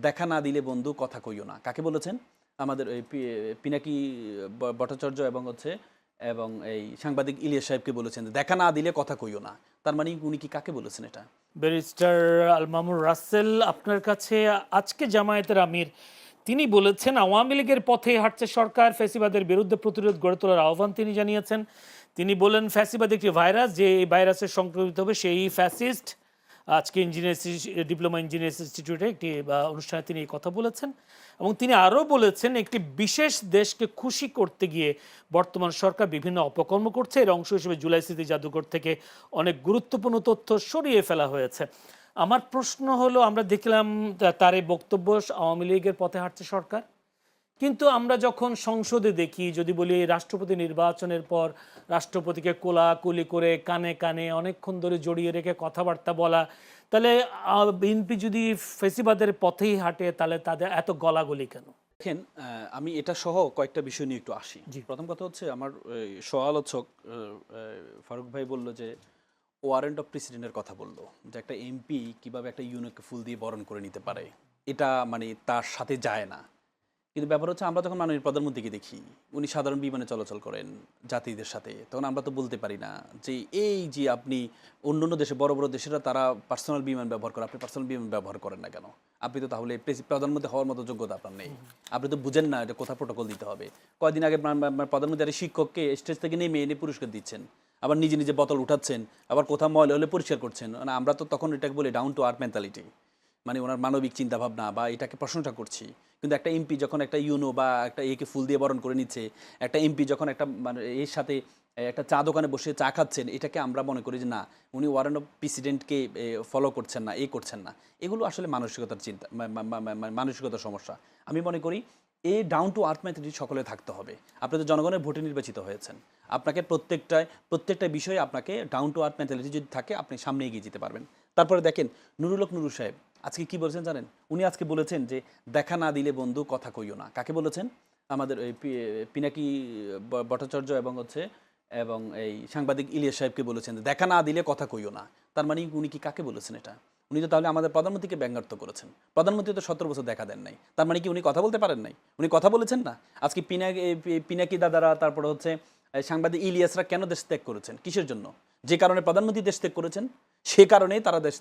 দেখা না দিলে বন্ধু কথা কইও না। কাকে বলেছেন? আমাদের ওই পিনাকি ভট্টাচার্য এবং এই সাংবাদিক ইলিয়াস সাহেবকে বলেছেন যে, দেখা না দিলে কথা কইও না। তার মানে উনি কি কাকে বলেছেন এটা? ব্যারিস্টার আল মামুন রাসেল আপনার কাছে আজকে জামায়াতের আমির তিনি বলেছেন আওয়ামী লীগের পথে হাঁটছে সরকার, ফ্যাসিবাদের বিরুদ্ধে প্রতিরোধ গড়ে তোলার আহ্বান তিনি জানিয়েছেন। তিনি বলেন ফ্যাসিবাদ একটি ভাইরাস, যে এই ভাইরাসের সংক্রমিত হবে সেই ফ্যাসিস্ট। আজকে ডিপ্লোমা ইঞ্জিনিয়ার্স ইনস্টিটিউটে একটি অনুষ্ঠানে তিনি এই কথা বলেছেন এবং তিনি আরও বলেছেন একটি বিশেষ দেশকে খুশি করতে গিয়ে বর্তমান সরকার বিভিন্ন অপকর্ম করছে। এর অংশ হিসেবে জুলাই স্মৃতি জাদুঘর থেকে অনেক গুরুত্বপূর্ণ তথ্য সরিয়ে ফেলা হয়েছে। আমার প্রশ্ন হলো, আমরা দেখলাম তার এই বক্তব্য আওয়ামী লীগের পথে হাঁটছে সরকার, কিন্তু আমরা যখন সংসদে দেখি, যদি বলি রাষ্ট্রপতি নির্বাচনের পর রাষ্ট্রপতিকে কোলাকুলি করে কানে কানে অনেকক্ষণ ধরে জড়িয়ে রেখে কথাবার্তা বলা, তাহলে বিএনপি যদি ফেসিবাদের পথেই হাঁটে তাহলে তাদের এত গলাগলি কেন? দেখেন, আমি এটা সহ কয়েকটা বিষয় নিয়ে একটু আসি। প্রথম কথা হচ্ছে, আমার সহ-আলোচক ফারুক ভাই বলল যে ওয়ারেন্ট অফ প্রেসিডেন্টের কথা বললো, যে একটা এমপি কিভাবে একটা ইউনিটকে ফুল দিয়ে বরণ করে নিতে পারে, এটা মানে তার সাথে যায় না। কিন্তু ব্যাপার হচ্ছে, আমরা যখন মাননীয় প্রধানমন্ত্রীকে দেখি উনি সাধারণ বিমানে চলাচল করেন যাত্রীদের সাথে, তখন আমরা তো বলতে পারি না যে এই যে আপনি অন্য দেশে বড় বড় দেশেরা তারা পার্সোনাল বিমান ব্যবহার করে, আপনি পার্সোনাল বিমান ব্যবহার করেন না কেন? আপনি তো তাহলে প্রধানমন্ত্রী হওয়ার মতো যোগ্যতা আপনার নেই। আপনি তো বুঝেন না এটা কোথা প্রোটোকল দিতে হবে। কয়েকদিন আগে প্রধানমন্ত্রী শিক্ষককে স্টেজ থেকে নেমে এনে পুরস্কার দিচ্ছেন, আবার নিজে নিজে বোতল উঠাচ্ছেন, আবার কোথাও ময়লা হলে পরিষ্কার করছেন। মানে আমরা তো তখন এটাকে বলি ডাউন টু আর্থ মেন্টালিটি, মানে ওনার মানবিক চিন্তাভাবনা বা এটাকে প্রশংসা করছি। কিন্তু একটা এমপি যখন একটা ইউনো বা একটা একে ফুল দিয়ে বরণ করে নিচ্ছে, একটা এমপি যখন একটা মানে এর সাথে একটা চা দোকানে বসে চা খাচ্ছেন, এটাকে আমরা মনে করি যে না, উনি ওয়ারেন্ট অফ প্রেসিডেন্টকে ফলো করছেন না, করছেন না। এগুলো আসলে মানসিকতার চিন্তা, মানসিকতার সমস্যা। আমি মনে করি এই ডাউন টু আর্থ মেন্টালিটি সকলে থাকতে হবে। আপনি তো জনগণের ভোটে নির্বাচিত হয়েছেন, আপনাকে প্রত্যেকটা বিষয়ে আপনাকে ডাউন টু আর্থ মেন্টালিটি যদি থাকে, আপনি সামনে এগিয়ে যেতে পারবেন। তারপরে দেখেন, নুরুল হক নুরু সাহেব আজকে কি বলেছেন জানেন? উনি আজকে বলেছেন যে দেখা না দিলে বন্ধু কথা কইও না। কাকে বলেছেন? আমাদের ওই পিনাকি ভট্টাচার্য এবং এই সাংবাদিক ইলিয়াস সাহেবকে বলেছেন যে দেখা না দিলে কথা কইও না। তার মানে উনি কি কাকে বলেছেন এটা? উনি তো তাহলে আমাদের প্রধানমন্ত্রীকে ব্যঙ্গাত্ম করেছেন। প্রধানমন্ত্রী তো 17 বছর দেখা দেন নাই, তার মানে কি উনি কথা বলতে পারেন নাই? উনি কথা বলেছেন না? আজকে পিনাকি দাদারা, তারপরে হচ্ছে সাংবাদিক ইলিয়াসরা কেন দেশ ত্যাগ করেছেন? কিসের জন্য? যে কারণে প্রধানমন্ত্রী দেশ ত্যাগ করেছেন, সে কারণেই তারা দেশ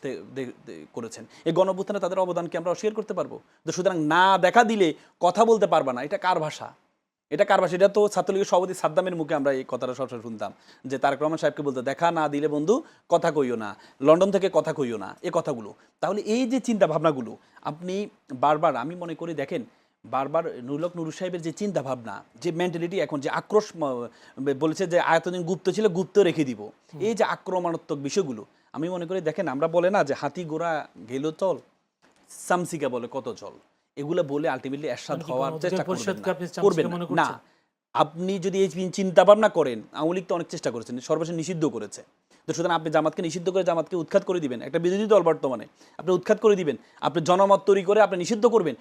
করেছেন। এই গণঅভ্যুত্থানে তাদের অবদানকে আমরা অস্বীকার করতে পারবো? তো সুতরাং না দেখা দিলে কথা বলতে পারবা না, এটা কার ভাষা? এটা কার ভাষা? এটা তো ছাত্রলীগের সভাপতি সাদ্দামের মুখে আমরা এই কথাটা সবসময় শুনতাম, যে তারেক রহমান সাহেবকে বলতে, দেখা না দিলে বন্ধু কথা কইও না, লন্ডন থেকে কথা কইও না, এই কথাগুলো। তাহলে এই যে চিন্তা ভাবনাগুলো আপনি বারবার, আমি মনে করি দেখেন, বারবার নুরুল হক নুরু সাহেবের যে চিন্তা ভাবনা, যে মেন্টালিটি, এখন যে আক্রোশ, বলেছে যে আয়তদিন গুপ্ত ছিল, গুপ্ত রেখে দিব, এই যে আক্রমণাত্মক বিষয়গুলো, আমি মনে করি দেখেন, আমরা বলে না যে হাতি ঘোড়া গেল চল, সামসিকা বলে কত চল, এগুলো বলে আলটিমেটলি এরশাদ হওয়ার চেষ্টা করবেন না। আপনি যদি এই চিন্তা ভাবনা করেন, আওয়ামী লীগ তো অনেক চেষ্টা করেছেন, সর্বশেষ নিষিদ্ধ করেছে। তো সুতরাং আপনি জামাতকে নিষিদ্ধ করে জামাতকে উৎখাত করে দিবেন, একটা বিরোধী দল বর্তমানে, আপনি উৎখাত করে দিবেন, আপনি জনমত তৈরি করে আপনি নিষিদ্ধ করবেন।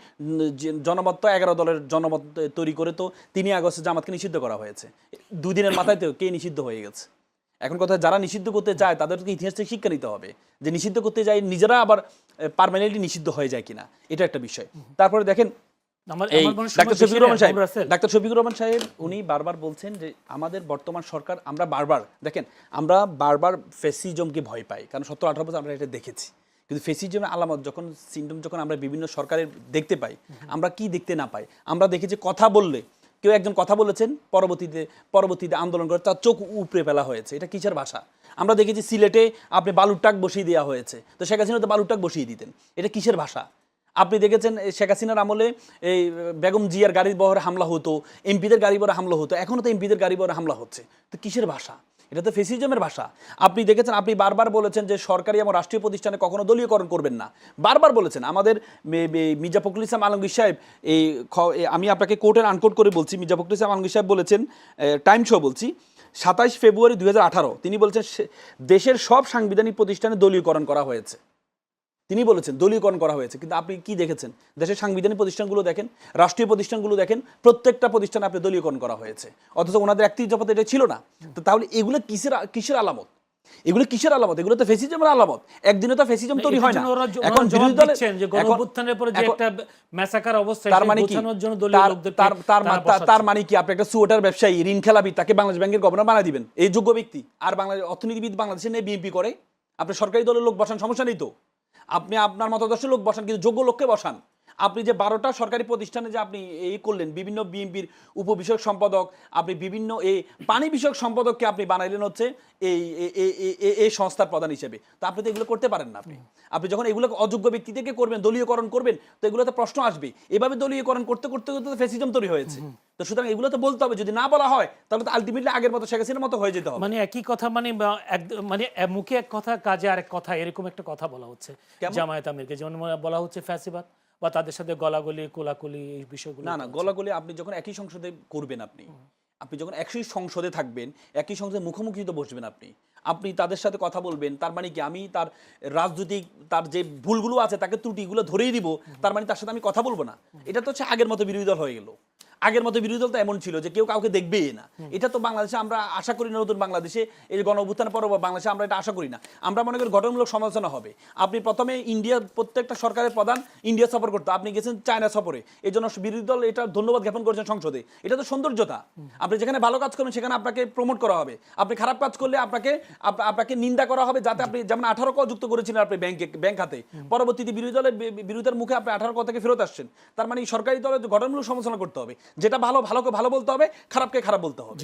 জনমত তো 11 দলের জনমত তৈরি করে তো 3 আগস্টে জামাতকে নিষিদ্ধ করা হয়েছে। 2 দিনের মাথায় তো কে নিষিদ্ধ হয়ে গেছে। এখন কথা, যারা নিষিদ্ধ করতে চায় তাদেরকে ইতিহাস থেকে শিক্ষা নিতে হবে, যে নিষিদ্ধ করতে যায় নিজেরা আবার পার্মানেন্টলি নিষিদ্ধ হয়ে যায় কিনা, এটা একটা বিষয়। তারপরে দেখেন, ডাক্তার শফিকুর রহমান সাহেব উনি বারবার বলছেন যে আমাদের বর্তমান সরকার, আমরা বারবার ফ্যাসিজমকে ভয় পাই, কারণ 17-18 বছর আমরা এটা দেখেছি। কিন্তু ফ্যাসিজমের আলামত যখন, সিমটম যখন আমরা বিভিন্ন সরকারের দেখতে পাই, আমরা কি দেখতে না পাই? আমরা দেখেছি কথা বললে, কেউ একজন কথা বলেছেন, পরবর্তীতে আন্দোলন করে তার চোখ উপড়ে ফেলা হয়েছে। এটা কিসের ভাষা? আমরা দেখেছি সিলেটে আপনি বালুর টাক বসিয়ে দেওয়া হয়েছে, তো শেখ হাসিনা তো বালুর টাক বসিয়ে দিতেন, এটা কিসের ভাষা? আপনি দেখেছেন শেখ হাসিনার আমলে এই বেগম জিয়ার গাড়ি বহরে হামলা হতো, এমপিদের গাড়ি বহরে হামলা হতো, এখনও তো এমপিদের গাড়ি বহরে হামলা হচ্ছে। তো কিসের ভাষা? এটা তো ফ্যাসিজমের ভাষা। আপনি দেখেছেন, আপনি বারবার বলেছেন যে সরকারি এবং রাষ্ট্রীয় প্রতিষ্ঠানে কখনো দলীয়করণ করবেন না, বারবার বলেছেন। আমাদের মির্জা ফখরুল ইসলাম আলমগীর সাহেব, আমি আপনাকে কোর্টের আনকোট করে বলছি, মির্জা ফখরুল ইসলাম আলমগীর সাহেব বলেছেন, টাইমস বলছি, 27 ফেব্রুয়ারি 2018 তিনি বলেছেন দেশের সব সাংবিধানিক প্রতিষ্ঠানে দলীয়করণ করা হয়েছে। তিনি বলেছেন দলীয়করণ করা হয়েছে, কিন্তু আপনি কি দেখেছেন? দেশের সাংবিধানিক প্রতিষ্ঠানগুলো দেখেন, রাষ্ট্রীয় প্রতিষ্ঠানগুলো দেখেন, প্রত্যেকটা প্রতিষ্ঠানে আপনি দলীয়করণ করা হয়েছে, অথচ ওনাদের ঐতিহ্যপথ এটা ছিল না। তো তাহলে এগুলো কিসের আলামত? এগুলো কিসের আলামত? এগুলো তো ফ্যাসিজমের আলামত। একদিনে তো ফ্যাসিজম তৈরি হয় না। এখন বিরোধী দলের যে গণঅভ্যুত্থানের পরে যে একটা ম্যাসাকার অবস্থা, তার মানে কি? বোঝানোর জন্য দলীয় লোকদের তার মানে কি আপনি একটা সুয়েটার ব্যবসায়ী, ঋণ খেলাবি, তাকে বাংলাদেশ ব্যাংকের গভর্নর বানায় দিবেন? এই যোগ্য ব্যক্তি আর বাংলাদেশ অর্থনীতিবিদ বাংলাদেশে নিয়ে বিএনপি করে? আপনি সরকারি দলের লোক বসান, সমস্যা নেই তো। আপনি আপনার মতাদর্শের লোক বসান, কিন্তু যোগ্য লোককে বসান। আপনি যে 12টা সরকারি প্রতিষ্ঠানে যে আপনি এই করলেন, বিভিন্ন বিএনপির উপবিষয়ক সম্পাদক, আপনি বিভিন্ন এই পানি বিষয়ক সম্পাদককে আপনি বানাইলেন হচ্ছে এই এই সংস্থার প্রধান হিসেবে। তো আপনি তো এগুলো করতে পারেন না। আপনি যখন এগুলো অযোগ্য ব্যক্তি থেকে করবেন, দলীয়করণ করবেন, তো এগুলোতে প্রশ্ন আসবে। এভাবে দলীয়করণ করতে করতে করতে ফ্যাসিজম তৈরি হয়েছে। তো সুতরাং এগুলো তো বলতে হবে। যদি না বলা হয় তাহলে তো আলটিমেটলি আগের মতো শেখ হাসিনার মতো হয়ে যেতে হবে। মানে একই কথা, মানে মুখে এক কথা কাজে আরেক কথা, এরকম একটা কথা বলা হচ্ছে জামায়াত আমিরকে। যেমন বলা হচ্ছে ফ্যাসিবাদ, বা তাদের সাথে গলাগলি কোলাকুলি, এই বিষয়গুলো। না, গলাগলি আপনি যখন একই সংসদে করবেন, আপনি যখন একই সংসদে থাকবেন, একই সংসদে মুখোমুখি তো বসবেন, আপনি তাদের সাথে কথা বলবেন। তার মানে কি আমি তার রাজনৈতিক তার যে ভুলগুলো আছে, তাকে ত্রুটিগুলো ধরেই দিব, তার মানে তার সাথে আমি কথা বলবো না? এটা তো হচ্ছে আগের মতো বিরোধী দল হয়ে গেল। আগের মতো বিরোধী দল তো এমন ছিল যে কেউ কাউকে দেখবেই না। এটা তো বাংলাদেশে আমরা আশা করি না। নতুন বাংলাদেশে এই গণঅভ্যুত্থানের পর বাংলাদেশে আমরা এটা আশা করি না। আমরা মনে করি গঠনমূলক সমালোচনা হবে। আপনি প্রথমে ইন্ডিয়া, প্রত্যেকটা সরকারের প্রধান ইন্ডিয়া সফর করতো, আপনি গেছেন চায়না সফরে। এই জন্য বিরোধী দল এটা ধন্যবাদ জ্ঞাপন করেছেন সংসদে। এটা তো সৌন্দর্যতা। আপনি যেখানে ভালো কাজ করবেন সেখানে আপনাকে প্রমোট করা হবে। আপনি খারাপ কাজ করলে আপনাকে নিন্দা করা হবে। যাতে আপনি যেমন 18 ক যুক্ত করেছিলেন আপনি ব্যাংক খাতে, পরবর্তীতে বিরোধী দলের বিরোধের মুখে আপনি 18 ক থেকে ফেরত আসছেন। তার মানে সরকারি দলের গঠনমূলক সমালোচনা করতে হবে। যেটা ভালো ভালোকে ভালো বলতে হবে, খারাপকে খারাপ বলতে হবে।